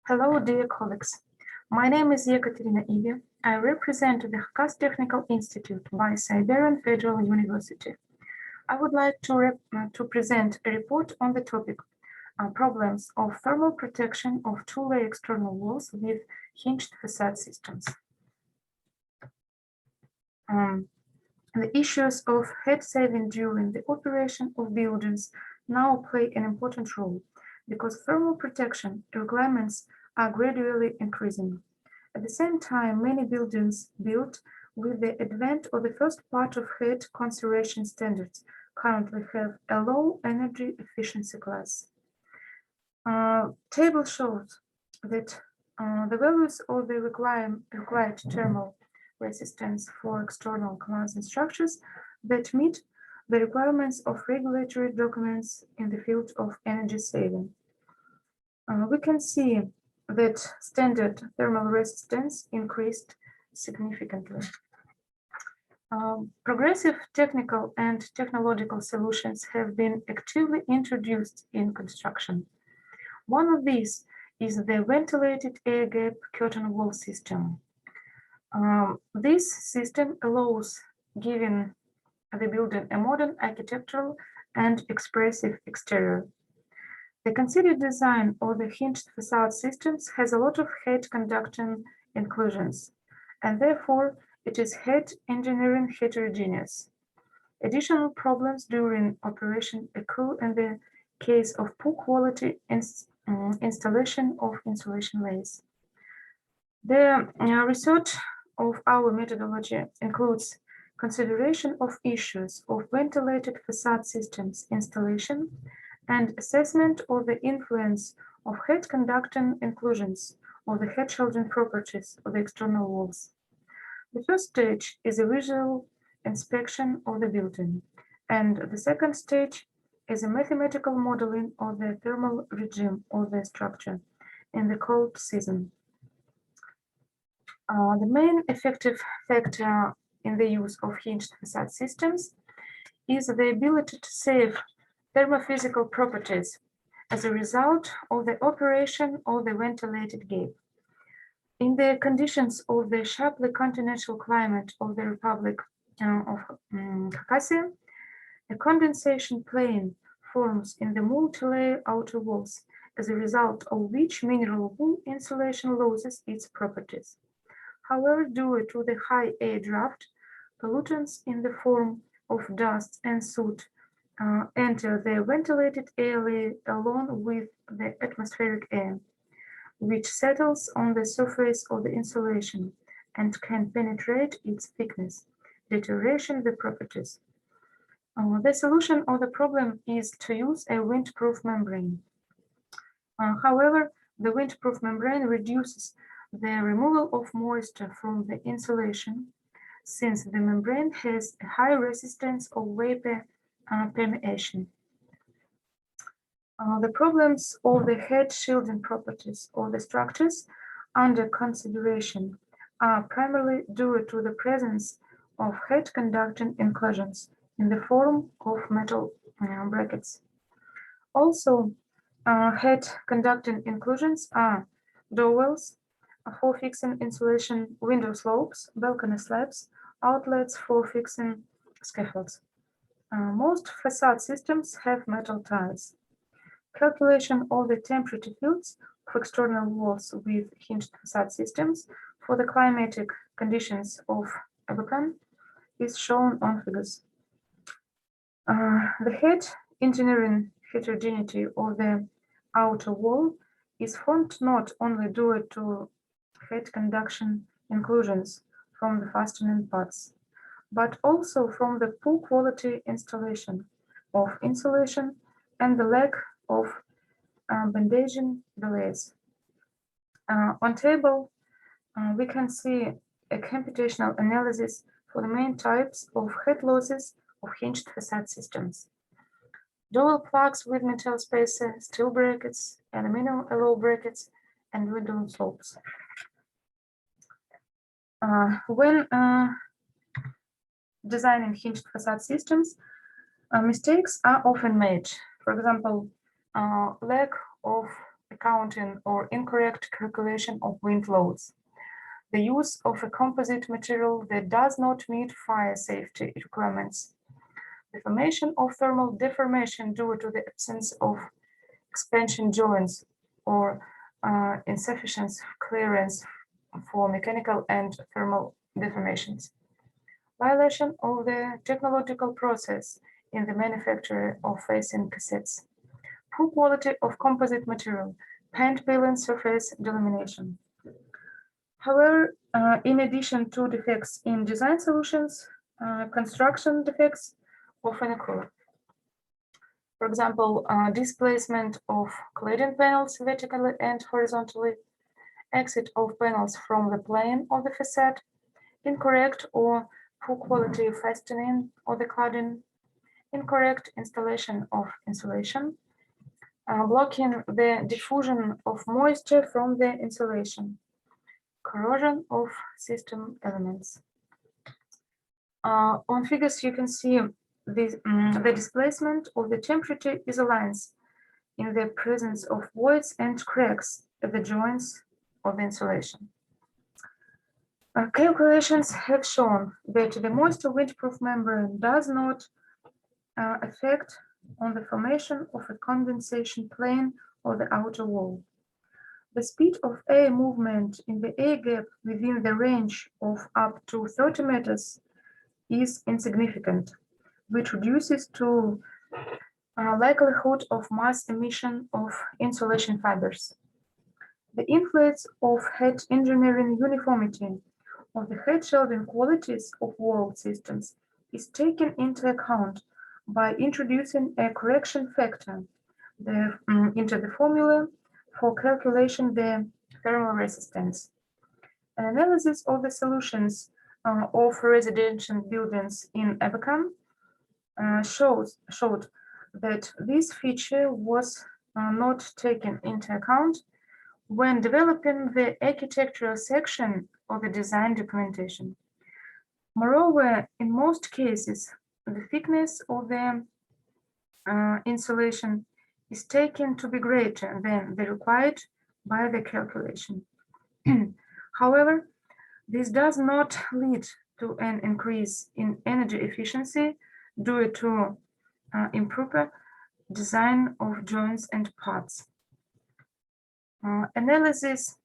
Hello, dear colleagues. My name is Ekaterina Ivi. I represent the Khakaz Technical Institute by Siberian Federal University. I would like to present a report on the topic problems of thermal protection of two-layer external walls with hinged facade systems. The issues of heat saving during the operation of buildings now play an important role because thermal protection requirements are gradually increasing. At the same time, many buildings built with the advent of the first part of heat conservation standards currently have a low energy efficiency class. Table shows that the values of the required thermal resistance for external cladding structures that meet the requirements of regulatory documents in the field of energy saving. We can see that standard thermal resistance increased significantly. Progressive technical and technological solutions have been actively introduced in construction. One of these is the ventilated air gap curtain wall system. This system allows giving the building a modern architectural and expressive exterior. The considered design of the hinged facade systems has a lot of heat conducting inclusions, and therefore it is heat engineering heterogeneous. Additional problems during operation occur in the case of poor quality installation of insulation layers. The research of our methodology includes consideration of issues of ventilated facade systems installation and assessment of the influence of heat conducting inclusions or the heat shielding properties of the external walls. The first stage is a visual inspection of the building, and the second stage is a mathematical modeling of the thermal regime of the structure in the cold season. The main effective factor in the use of hinged facade systems is the ability to save thermophysical properties as a result of the operation of the ventilated gap. In the conditions of the sharply continental climate of the Republic of Khakassia, a condensation plane forms in the multi-layer outer walls, as a result of which mineral wool insulation loses its properties. However, due to the high air draft, pollutants in the form of dust and soot enter the ventilated air layer along with the atmospheric air, which settles on the surface of the insulation and can penetrate its thickness, deteriorating the properties. The solution of the problem is to use a windproof membrane. However, the windproof membrane reduces the removal of moisture from the insulation, since the membrane has a high resistance of vapor permeation. The problems of the heat shielding properties of the structures under consideration are primarily due to the presence of heat conducting inclusions in the form of metal brackets. Also, heat conducting inclusions are dowels for fixing insulation window slopes, balcony slabs, outlets for fixing scaffolds. Most facade systems have metal ties. Calculation of the temperature fields of external walls with hinged facade systems for the climatic conditions of Abakan is shown on figures. The heat engineering heterogeneity of the outer wall is formed not only due to heat conduction inclusions from the fastening parts, but also from the poor quality installation of insulation and the lack of bandaging the layers. On table, we can see a computational analysis for the main types of heat losses of hinged facade systems. Dowel plugs with metal spacer, steel brackets, aluminum alloy brackets, and window slopes. When designing hinged facade systems, mistakes are often made. For example, lack of a accounting or incorrect calculation of wind loads, the use of a composite material that does not meet fire safety requirements, the formation of thermal deformation due to the absence of expansion joints or insufficient clearance for mechanical and thermal deformations, violation of the technological process in the manufacture of facing cassettes, poor quality of composite material, paint peeling surface delamination. However, in addition to defects in design solutions, construction defects often occur. For example, displacement of cladding panels vertically and horizontally, exit of panels from the plane of the facade, incorrect or poor quality fastening of the cladding, incorrect installation of insulation, blocking the diffusion of moisture from the insulation, corrosion of system elements. On figures, you can see the displacement of the temperature isolines in the presence of voids and cracks at the joints of the insulation. Calculations have shown that the moisture windproof membrane does not affect on the formation of a condensation plane or the outer wall. The speed of air movement in the air gap within the range of up to 30 meters is insignificant, which reduces to likelihood of mass emission of insulation fibers. The influence of head engineering uniformity of the head shelving qualities of wall systems is taken into account by introducing a correction factor into the formula for calculating the thermal resistance. An analysis of the solutions of residential buildings in Abacan showed that this feature was not taken into account when developing the architectural section of the design documentation. Moreover, in most cases, the thickness of the insulation is taken to be greater than the required by the calculation. However, this does not lead to an increase in energy efficiency due to improper design of joints and parts. Analysis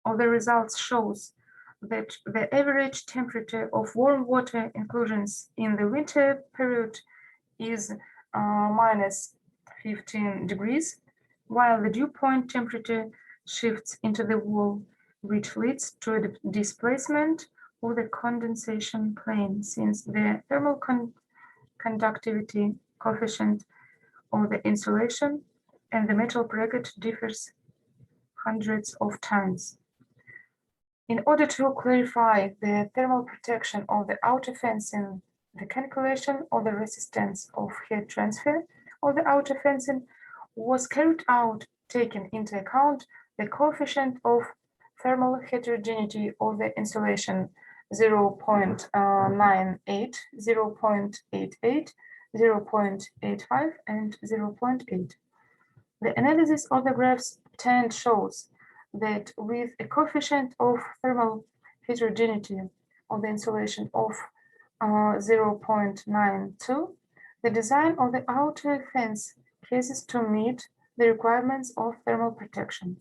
of the results shows that the average temperature of warm water inclusions in the winter period is minus 15 degrees, while the dew point temperature shifts into the wall, which leads to a displacement of the condensation plane, since the thermal conductivity coefficient of the insulation and the metal bracket differs hundreds of times. In order to clarify the thermal protection of the outer fencing, the calculation of the resistance of heat transfer of the outer fencing was carried out, taking into account the coefficient of thermal heterogeneity of the insulation 0.98, 0.88, 0.85, and 0.8. The analysis of the graphs obtained shows that with a coefficient of thermal heterogeneity of the insulation of 0.92, the design of the outer fence ceases to meet the requirements of thermal protection.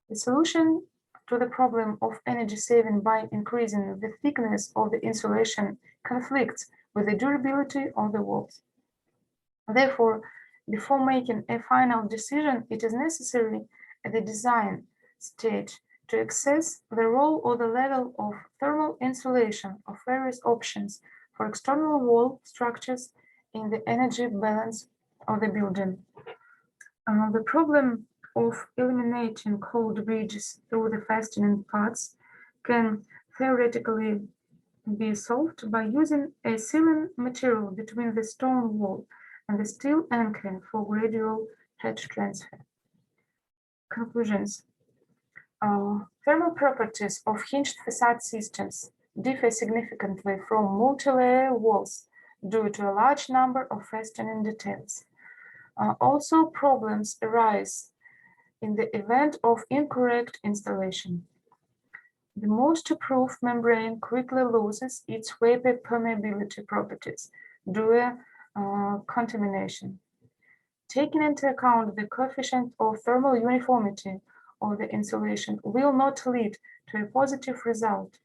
The solution to the problem of energy saving by increasing the thickness of the insulation conflicts with the durability of the walls. Therefore, before making a final decision, it is necessary at the design stage to assess the role or the level of thermal insulation of various options for external wall structures in the energy balance of the building. The problem of eliminating cold bridges through the fastening parts can theoretically be solved by using a sealing material between the stone wall and the steel anchor for gradual heat transfer. Conclusions. Thermal properties of hinged facade systems differ significantly from multi-layer walls due to a large number of fastening details. Also, problems arise in the event of incorrect installation. The moisture-proof membrane quickly loses its vapor permeability properties due to contamination. Taking into account the coefficient of thermal uniformity of the insulation will not lead to a positive result,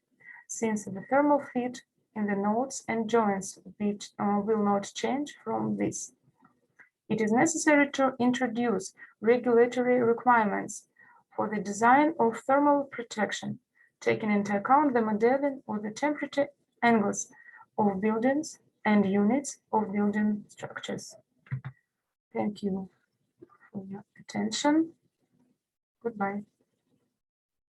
since the thermal fit in the nodes and joints will not change from this. It is necessary to introduce regulatory requirements for the design of thermal protection, taking into account the modeling of the temperature angles of buildings and units of building structures. Thank you for your attention. Goodbye.